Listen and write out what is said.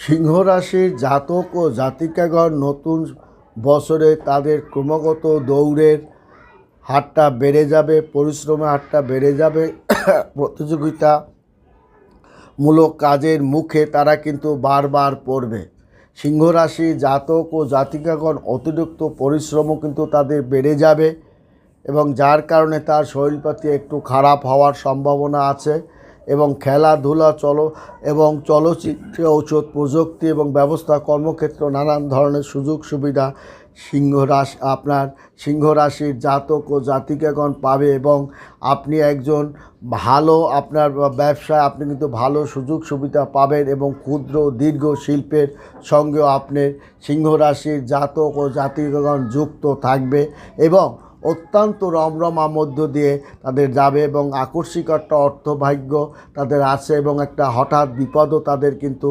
সিংহ রাশির জাতক ও জাতিকাগণ নতুন বছরে তাদের ক্রমাগত দৌড়ের হারটা বেড়ে যাবে, পরিশ্রমের হারটা বেড়ে যাবে। প্রতিযোগিতামূলক কাজের মুখে তারা কিন্তু বারবার পড়বে। সিংহ রাশি জাতক ও জাতিকাগণ অতিরিক্ত পরিশ্রমও কিন্তু তাদের বেড়ে যাবে এবং যার কারণে তার শরীরপাতি একটু খারাপ হওয়ার সম্ভাবনা আছে। এবং খেলাধুলা চলচ্চিত্র, ঔষধ, প্রযুক্তি এবং ব্যবস্থা, কর্মক্ষেত্র নানান ধরনের সুযোগ সুবিধা সিংহ রাশির জাতক ও জাতিকাগণ পাবে এবং আপনি একজন ভালো আপনার ব্যবসায় আপনি কিন্তু ভালো সুযোগ সুবিধা পাবেন এবং ক্ষুদ্র দীর্ঘ শিল্পের সঙ্গেও আপনি সিংহ রাশির জাতক ও জাতিকাগণ যুক্ত থাকবে এবং অত্যন্ত রমরমা মধ্য দিয়ে তাদের যাবে এবং আকস্মিক একটা অর্থভাগ্য তাদের আছে এবং একটা হঠাৎ বিপদও তাদের কিন্তু